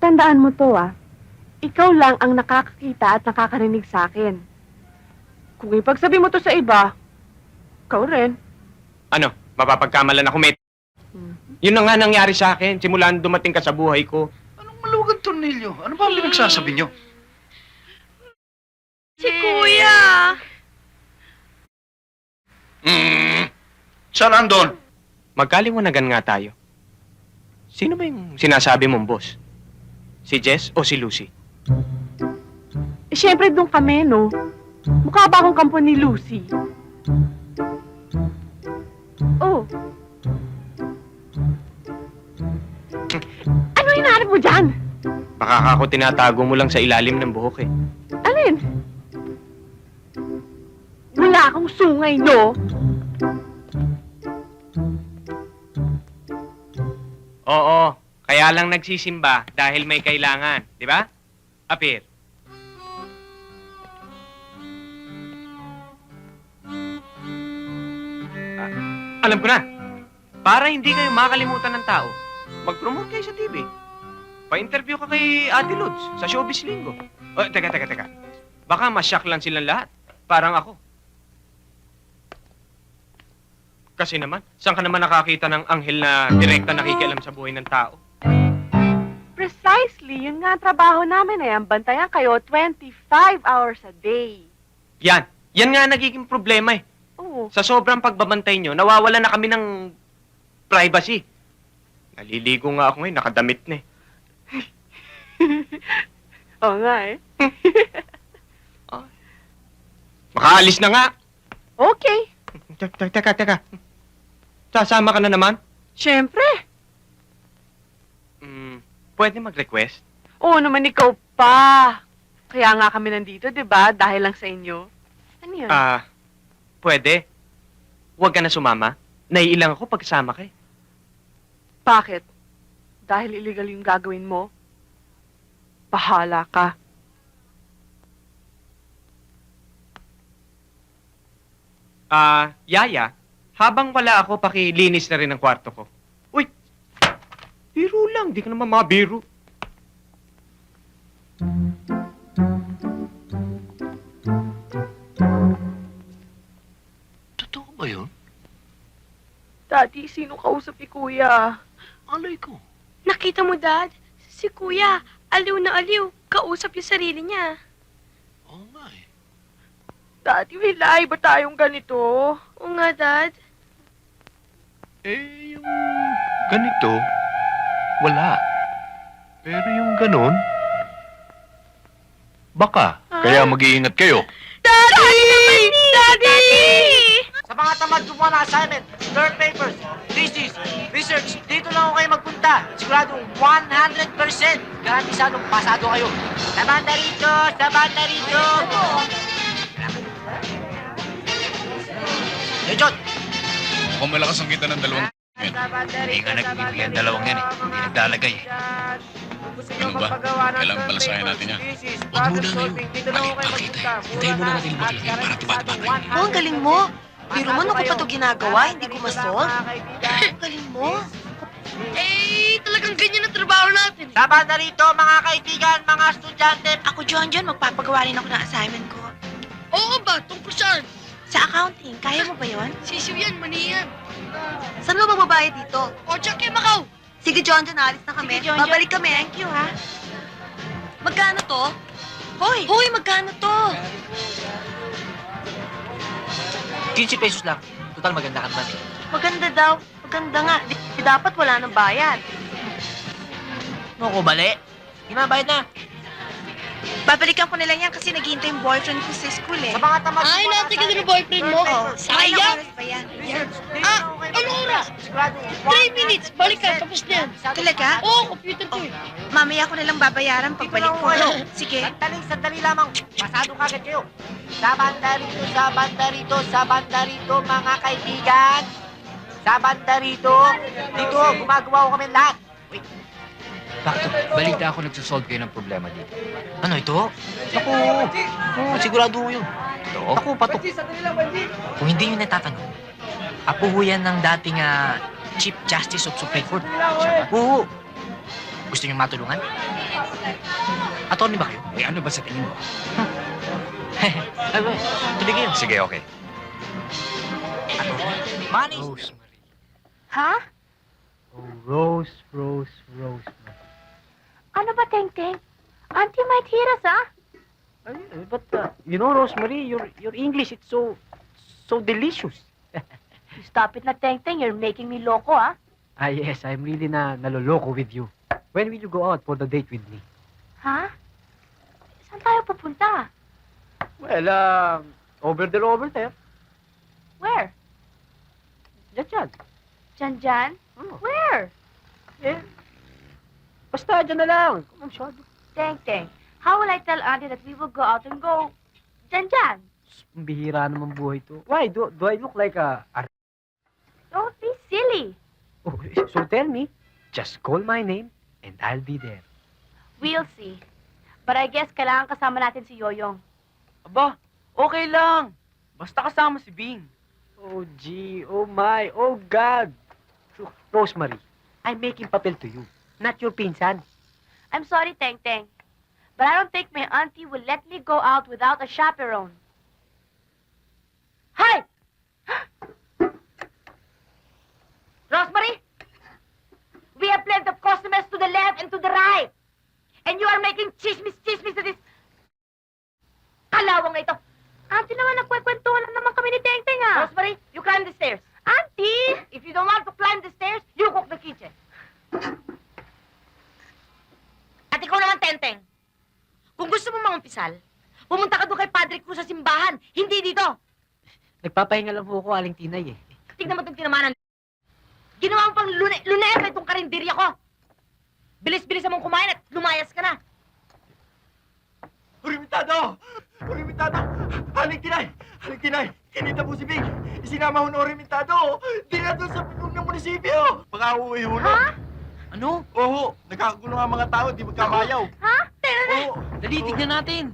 Tandaan mo to, ah. Ikaw lang ang nakakakita at nakakarinig sa akin. Kung ipagsabi mo to sa iba, ikaw rin. Ano? Mapapagkamalan ako, mate. Yun na nga nangyari sa akin. Simula nung dumating ka sa buhay ko. Anong maluwag tornilyo? Ano ba ang pinagsasabi nyo? Si Kuya! Saan andon? Magkaliwanagan nga tayo. Sino ba yung sinasabi mong boss? Si Jess o si Lucy? Eh, syempre doon kami, no? Mukha ba akong kampo ni Lucy? Oh. Ano hinahanap mo dyan? Baka ako tinatago mo lang sa ilalim ng buhok eh. Alin? Wala akong sungay, no? Oo, kaya lang nagsisimba dahil may kailangan, di ba? Apir. Alam ko na. Para hindi kayo makalimutan ng tao, mag-promote kayo sa TV. Pa-interview ka kay Ate Lods sa Showbiz Linggo. Oh, teka. Baka masyak lang silang lahat. Parang ako. Kasi naman, saan ka naman nakakita ng anghel na direkta nakikialam sa buhay ng tao? Precisely, yun nga ang trabaho namin eh. Ang bantayan kayo 25 hours a day. Yan. Yan nga nagiging problema eh. Oo. Sa sobrang pagbabantay nyo, nawawala na kami ng privacy. Naliligo nga ako ngayon, nakadamit na eh. Oo nga eh. Makaalis na nga. Okay. Teka. Sasama ka na naman? Siyempre. Pwede mag-request? Oo naman ikaw pa. Kaya nga kami nandito, di ba? Dahil lang sa inyo. Ano yun? Pwede. Huwag ka na sumama. Naiilang ako pagkasama ka eh. Bakit? Dahil illegal yung gagawin mo? Bahala ka. Yaya, habang wala ako, pakilinis na rin ang kwarto ko. Uy! Biro lang, di ka naman mabiro. Totoo ba yun? Daddy, sino kausap ni Kuya? Alay ko. Nakita mo, Dad? Si Kuya, aliw na aliw. Kausap yung sarili niya. Oo nga eh. Daddy, may lahi ba tayong ganito? Oo nga, Dad. Yung ganito, wala. Pero yung ganon, baka. Kaya mag-iingat kayo. Daddy! Daddy! Sa mga tamad gumawa ng assignment, third papers, thesis, research, dito lang ako kayo magpunta. Siguradong 100% garantisadong pasado kayo. Saban na rito! Saban na rito! Hey, John! Mukhang malakas ang kita ng dalawang yan. Hindi nga nagbibigay ang dalawang yan eh. Hindi naglalagay eh. Ano ba? Kailangan palasayan natin yan. Huwag muna ngayon. Mali pa kita eh. Hintayin muna natin maglaki para tumataba tayo. Oh, ang galing mo. Biro mo, naku pa ito ginagawa, hindi ko masolve. Ang galing mo. Eh, talagang ganyan ang trabaho natin. Saban na rito, mga kaibigan, mga estudyante. Ako, John, magpapagawa rin ako ng assignment ko. Oo ba? Tungkol saan? Sa accounting, kaya mo ba yon? Sisiw yan, mani yan. Saan mo mababayad dito? O, Jack, Macau! Sige, John, alis na kami. Sige, John. Babalik kami. Thank you, ha? Magkano to? Hoy, magkano to? 15 pesos lang. Total maganda ka naman eh. Maganda daw. Maganda nga. Di dapat wala nang bayad. Naku, bali. Hindi bayad na. Babalikan ko nila yan kasi naghihintay yung boyfriend ko sa school eh. Sa mga tamad Ay, natin ka din ang boyfriend mo? Oo. Sayang! Ilang oras ba yan? Ano oras? 3 minutes, balik ka, tapos na yan. Talaga? Oo, computer ko eh. Mamaya ko nalang babayaran pagbalik ko. Sige. Sandali lamang. Pasado kagad kayo. Sa banda rito, mga kaibigan. Sa banda rito. Dito, gumagawa ko kami lahat. Wait. Bakit? Balita ako nagsasolve kayo ng problema dito. Ano ito? Naku, sigurado ko yun. Oo? Naku, patok. Kung hindi nyo natatanong, apo ho yan ng dating Chief Justice of Supreme Court. Oo. Gusto niyo matulungan? Attorney ba kayo? Eh, ano ba sa tingin mo? Tuloy kayo. Sige, okay. Money. Rosemary. Ha? Oh, Rose, Rose, Rosemary. Ano ba, Teng-Teng? Auntie might hear us, ah? But, you know, Rosemary, your English, it's so delicious. Stop it na, Teng-Teng. You're making me loco, ah? Ah, yes, I'm really naloloko with you. When will you go out for the date with me? Ha? Saan tayo pupunta? Well, over there. Where? Diyan. Diyan? Oh. Where? Eh, basta dyan na lang. Kung masyado. Teng-Teng, how will I tell Auntie that we will go out and go Diyan? Ang bihira naman buhay to. Why? Do I look like a... Don't be silly. Oh, so tell me, just call my name and I'll be there. We'll see. But I guess kailangan kasama natin si Yoyong. Aba, okay lang. Basta kasama si Bing. Oh, gee, oh my, oh God. Rosemary, I'm making papel to you, not your pinsan. I'm sorry, Teng-Teng. But I don't think my auntie will let me go out without a chaperone. Hi! Rosemary? We have plenty of customers to the left and to the right. And you are making chismis to this kalawang na ito. Auntie naman, nagkwekwentuhan lang naman kami ni Teng-Teng, ah. Rosemary, you climb the stairs. Auntie! If you don't want to climb the stairs, you cook the kitchen. At ikaw naman, Tenteng. Kung gusto mo mangumpisal, pumunta ka doon kay Padre Cruz sa simbahan, hindi dito. Nagpapahinga lang po ako, Aling Tinay eh. Tignan mo itong tinamanan. Ginawa mo pang luneta itong karinderya ko. Bilis-bilis mong kumain at lumayas ka na. Orimitado! Orimitado! Aling Tinay! Kinita po si Bing! Isinama ho na Orimitado! Di na doon sa pagkong ng munisipyo! Baka uuwi ho na. Ano? Oo, nagkakagulo nga mga tao, di magkamayaw. Ha? Oo. Dali, tignan natin.